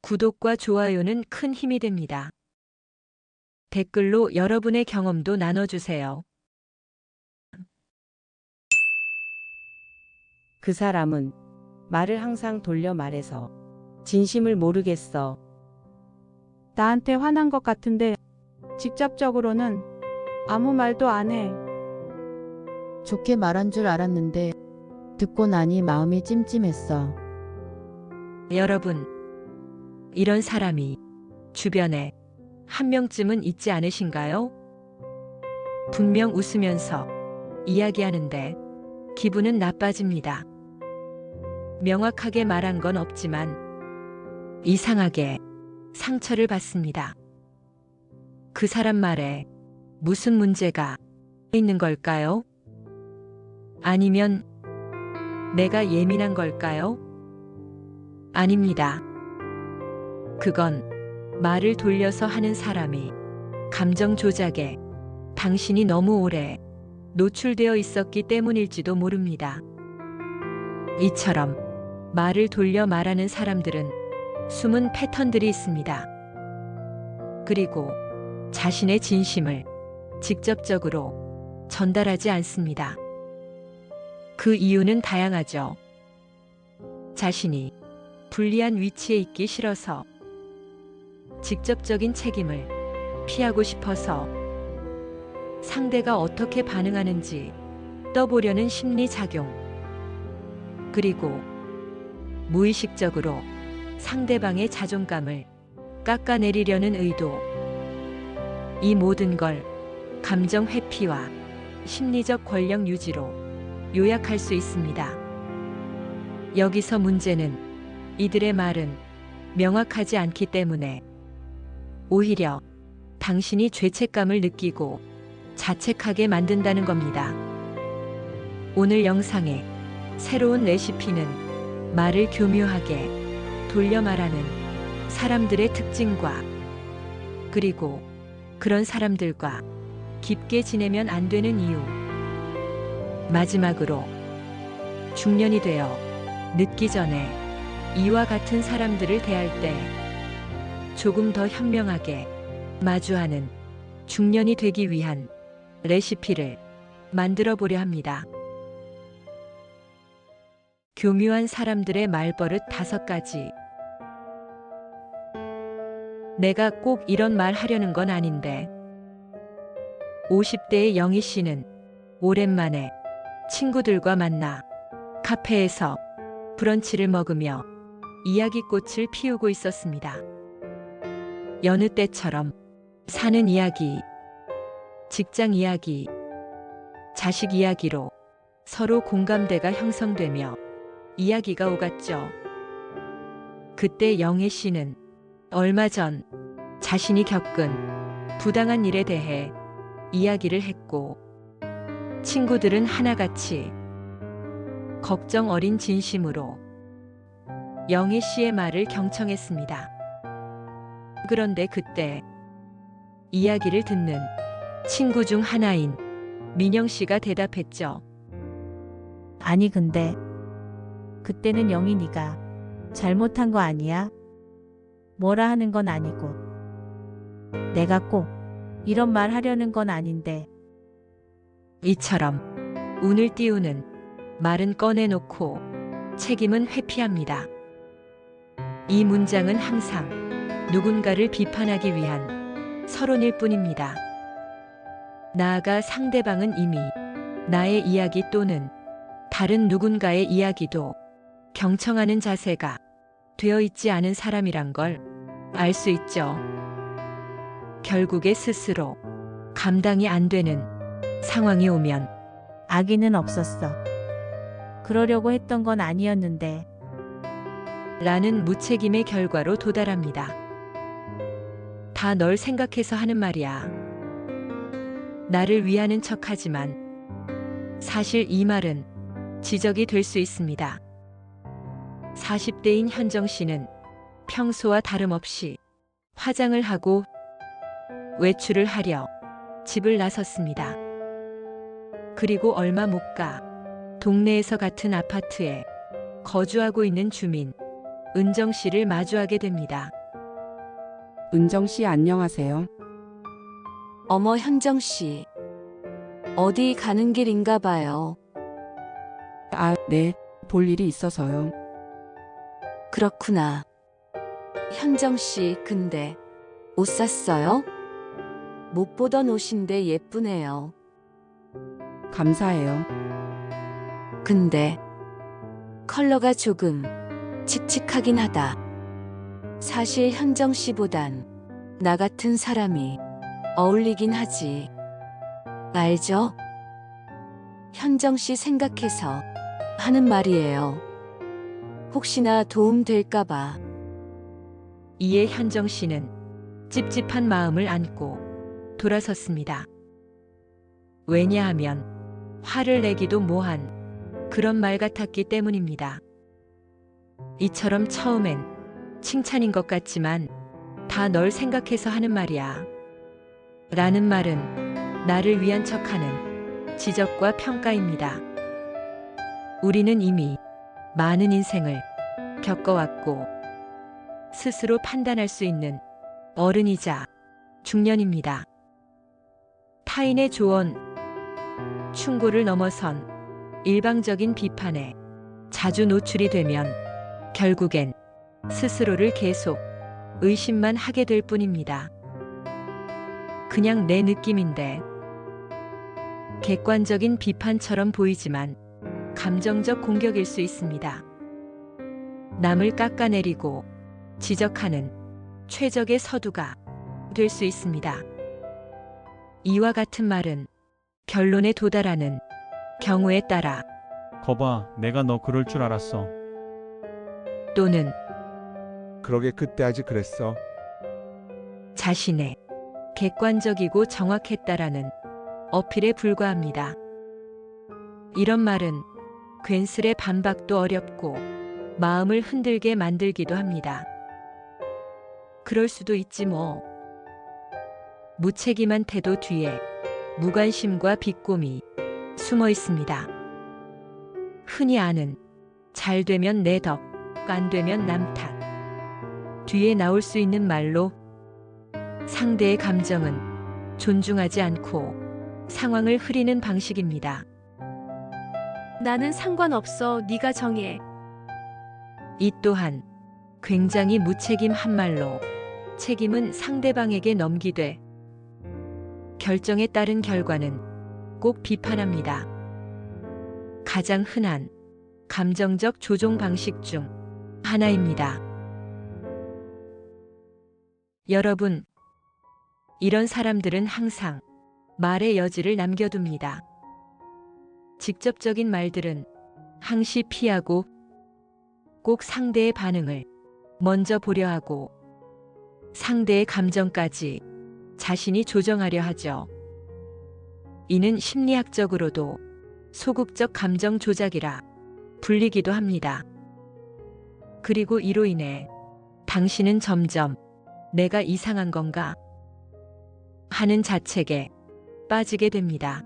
구독과 좋아요는 큰 힘이 됩니다. 댓글로 여러분의 경험도 나눠주세요. 그 사람은 말을 항상 돌려 말해서 진심을 모르겠어. 나한테 화난 것 같은데 직접적으로는 아무 말도 안 해. 좋게 말한 줄 알았는데 듣고 나니 마음이 찜찜했어. 여러분, 이런 사람이 주변에 한 명쯤은 있지 않으신가요? 분명 웃으면서 이야기하는데 기분은 나빠집니다. 명확하게 말한 건 없지만 이상하게 상처를 받습니다. 그 사람 말에 무슨 문제가 있는 걸까요? 아니면 내가 예민한 걸까요? 아닙니다. 그건 말을 돌려서 하는 사람이 감정 조작에 당신이 너무 오래 노출되어 있었기 때문일지도 모릅니다. 이처럼 말을 돌려 말하는 사람들은 숨은 패턴들이 있습니다. 그리고 자신의 진심을 직접적으로 전달하지 않습니다. 그 이유는 다양하죠. 자신이 불리한 위치에 있기 싫어서, 직접적인 책임을 피하고 싶어서, 상대가 어떻게 반응하는지 떠보려는 심리작용, 그리고 무의식적으로 상대방의 자존감을 깎아내리려는 의도. 이 모든 걸 감정 회피와 심리적 권력 유지로 요약할 수 있습니다. 여기서 문제는 이들의 말은 명확하지 않기 때문에 오히려 당신이 죄책감을 느끼고 자책하게 만든다는 겁니다. 오늘 영상의 새로운 레시피는 말을 교묘하게 돌려 말하는 사람들의 특징과, 그리고 그런 사람들과 깊게 지내면 안 되는 이유, 마지막으로 중년이 되어 늦기 전에 이와 같은 사람들을 대할 때 조금 더 현명하게 마주하는 중년이 되기 위한 레시피를 만들어 보려 합니다. 교묘한 사람들의 말버릇 5가지. 내가 꼭 이런 말 하려는 건 아닌데. 50대의 영희 씨는 오랜만에 친구들과 만나 카페에서 브런치를 먹으며 이야기꽃을 피우고 있었습니다. 여느 때처럼 사는 이야기, 직장 이야기, 자식 이야기로 서로 공감대가 형성되며 이야기가 오갔죠. 그때 영애 씨는 얼마 전 자신이 겪은 부당한 일에 대해 이야기를 했고, 친구들은 하나같이 걱정 어린 진심으로 영애 씨의 말을 경청했습니다. 그런데 그때 이야기를 듣는 친구 중 하나인 민영 씨가 대답했죠. 아니 근데 그때는 영인이가 잘못한 거 아니야? 뭐라 하는 건 아니고 내가 꼭 이런 말 하려는 건 아닌데. 이처럼 운을 띄우는 말은 꺼내놓고 책임은 회피합니다. 이 문장은 항상 누군가를 비판하기 위한 서론일 뿐입니다. 나아가 상대방은 이미 나의 이야기 또는 다른 누군가의 이야기도 경청하는 자세가 되어 있지 않은 사람이란 걸 알 수 있죠. 결국에 스스로 감당이 안 되는 상황이 오면 악의는 없었어. 그러려고 했던 건 아니었는데. 라는 무책임의 결과로 도달합니다. 다 널 생각해서 하는 말이야. 나를 위하는 척하지만 사실 이 말은 지적이 될 수 있습니다. 40대인 현정 씨는 평소와 다름없이 화장을 하고 외출을 하려 집을 나섰습니다. 그리고 얼마 못 가 동네에서 같은 아파트에 거주하고 있는 주민 은정 씨를 마주하게 됩니다. 은정 씨 안녕하세요. 어머, 현정 씨. 어디 가는 길인가 봐요. 아, 네. 볼 일이 있어서요. 그렇구나. 현정 씨, 근데 옷 샀어요? 못 보던 옷인데 예쁘네요. 감사해요. 근데 컬러가 조금 칙칙하긴 하다. 사실 현정 씨보단 나 같은 사람이 어울리긴 하지. 알죠? 현정 씨 생각해서 하는 말이에요. 혹시나 도움 될까봐. 이에 현정 씨는 찝찝한 마음을 안고 돌아섰습니다. 왜냐하면 화를 내기도 뭐한 그런 말 같았기 때문입니다. 이처럼 처음엔 칭찬인 것 같지만 다 널 생각해서 하는 말이야. 라는 말은 나를 위한 척하는 지적과 평가입니다. 우리는 이미 많은 인생을 겪어왔고 스스로 판단할 수 있는 어른이자 중년입니다. 타인의 조언, 충고를 넘어선 일방적인 비판에 자주 노출이 되면 결국엔 스스로를 계속 의심만 하게 될 뿐입니다. 그냥 내 느낌인데. 객관적인 비판처럼 보이지만 감정적 공격일 수 있습니다. 남을 깎아내리고 지적하는 최적의 서두가 될 수 있습니다. 이와 같은 말은 결론에 도달하는 경우에 따라 거봐, 내가 너 그럴 줄 알았어. 또는 그러게 그때 아직 그랬어. 자신의 객관적이고 정확했다라는 어필에 불과합니다. 이런 말은 괜스레 반박도 어렵고 마음을 흔들게 만들기도 합니다. 그럴 수도 있지 뭐. 무책임한 태도 뒤에 무관심과 비꼼이 숨어 있습니다. 흔히 아는 잘 되면 내 덕, 안 되면 남 탓. 뒤에 나올 수 있는 말로 상대의 감정은 존중하지 않고 상황을 흐리는 방식입니다. 나는 상관없어. 네가 정해. 이 또한 굉장히 무책임한 말로 책임은 상대방에게 넘기되 결정에 따른 결과는 꼭 비판합니다. 가장 흔한 감정적 조종 방식 중 하나입니다. 여러분, 이런 사람들은 항상 말의 여지를 남겨둡니다. 직접적인 말들은 항시 피하고 꼭 상대의 반응을 먼저 보려 하고 상대의 감정까지 자신이 조정하려 하죠. 이는 심리학적으로도 소극적 감정 조작이라 불리기도 합니다. 그리고 이로 인해 당신은 점점 내가 이상한 건가 하는 자책에 빠지게 됩니다.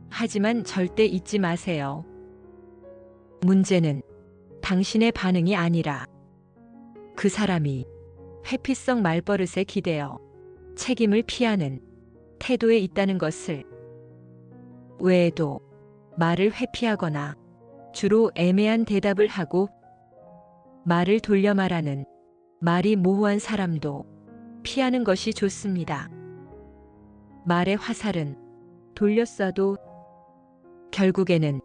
하지만 절대 잊지 마세요. 문제는 당신의 반응이 아니라 그 사람이 회피성 말버릇에 기대어 책임을 피하는 태도에 있다는 것을. 외에도 말을 회피하거나 주로 애매한 대답을 하고 말을 돌려 말하는 말이 모호한 사람도 피하는 것이 좋습니다. 말의 화살은 돌려 쏴도 결국에는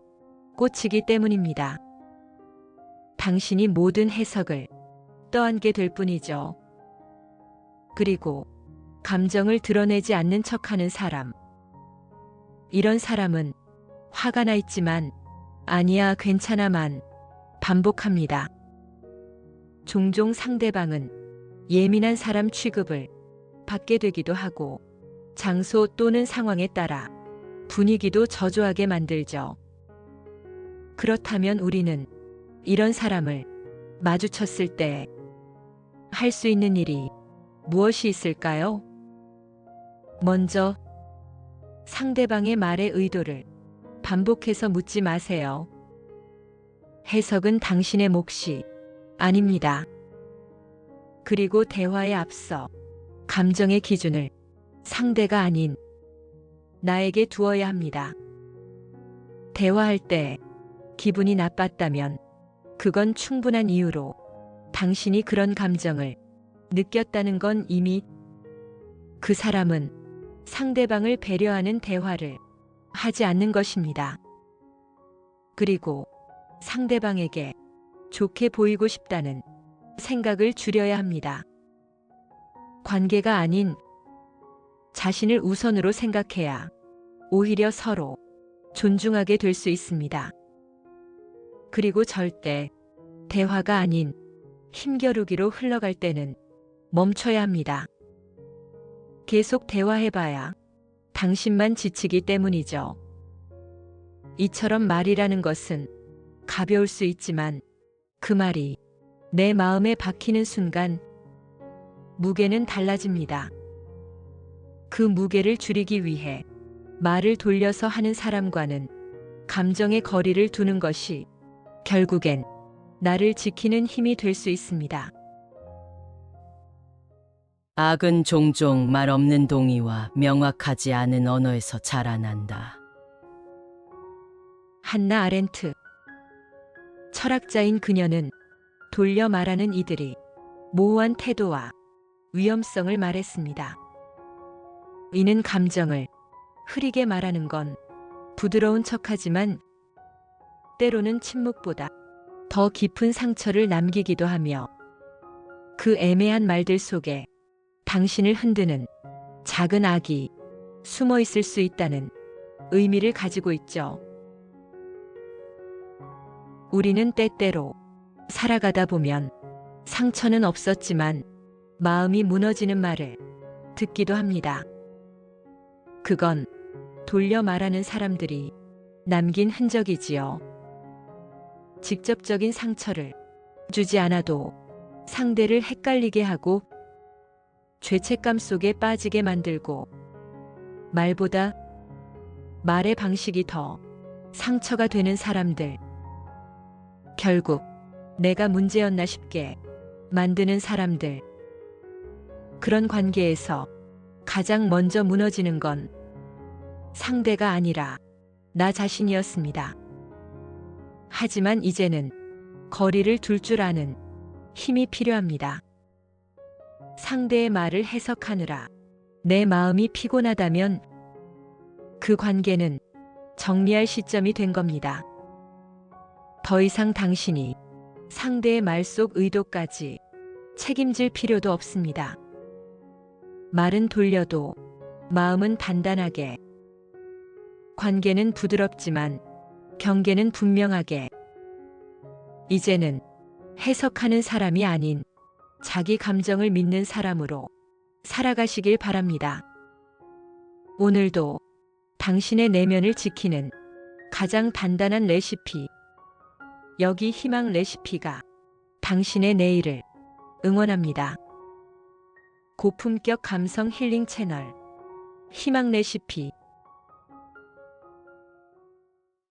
꽂히기 때문입니다. 당신이 모든 해석을 떠안게 될 뿐이죠. 그리고 감정을 드러내지 않는 척하는 사람. 이런 사람은 화가 나 있지만 아니야 괜찮아만 반복합니다. 종종 상대방은 예민한 사람 취급을 받게 되기도 하고 장소 또는 상황에 따라 분위기도 저조하게 만들죠. 그렇다면 우리는 이런 사람을 마주쳤을 때 할 수 있는 일이 무엇이 있을까요? 먼저 상대방의 말의 의도를 반복해서 묻지 마세요. 해석은 당신의 몫이 아닙니다. 그리고 대화에 앞서 감정의 기준을 상대가 아닌 나에게 두어야 합니다. 대화할 때 기분이 나빴다면 그건 충분한 이유로 당신이 그런 감정을 느꼈다는 건 이미 그 사람은 상대방을 배려하는 대화를 하지 않는 것입니다. 그리고 상대방에게 좋게 보이고 싶다는 생각을 줄여야 합니다. 관계가 아닌 자신을 우선으로 생각해야 오히려 서로 존중하게 될 수 있습니다. 그리고 절대 대화가 아닌 힘겨루기로 흘러갈 때는 멈춰야 합니다. 계속 대화해봐야 당신만 지치기 때문이죠. 이처럼 말이라는 것은 가벼울 수 있지만 그 말이 내 마음에 박히는 순간 무게는 달라집니다. 그 무게를 줄이기 위해 말을 돌려서 하는 사람과는 감정의 거리를 두는 것이 결국엔 나를 지키는 힘이 될 수 있습니다. 악은 종종 말 없는 동의와 명확하지 않은 언어에서 자라난다. 한나 아렌트. 철학자인 그녀는 돌려 말하는 이들이 모호한 태도와 위험성을 말했습니다. 이는 감정을 흐리게 말하는 건 부드러운 척하지만 때로는 침묵보다 더 깊은 상처를 남기기도 하며 그 애매한 말들 속에 당신을 흔드는 작은 악이 숨어 있을 수 있다는 의미를 가지고 있죠. 우리는 때때로 살아가다 보면 상처는 없었지만 마음이 무너지는 말을 듣기도 합니다. 그건 돌려 말하는 사람들이 남긴 흔적이지요. 직접적인 상처를 주지 않아도 상대를 헷갈리게 하고 죄책감 속에 빠지게 만들고 말보다 말의 방식이 더 상처가 되는 사람들. 결국 내가 문제였나 싶게 만드는 사람들. 그런 관계에서 가장 먼저 무너지는 건 상대가 아니라 나 자신이었습니다. 하지만 이제는 거리를 둘 줄 아는 힘이 필요합니다. 상대의 말을 해석하느라 내 마음이 피곤하다면 그 관계는 정리할 시점이 된 겁니다. 더 이상 당신이 상대의 말 속 의도까지 책임질 필요도 없습니다. 말은 돌려도 마음은 단단하게, 관계는 부드럽지만 경계는 분명하게. 이제는 해석하는 사람이 아닌 자기 감정을 믿는 사람으로 살아가시길 바랍니다. 오늘도 당신의 내면을 지키는 가장 단단한 레시피. 여기 희망 레시피가 당신의 내일을 응원합니다. 고품격 감성 힐링 채널 희망 레시피.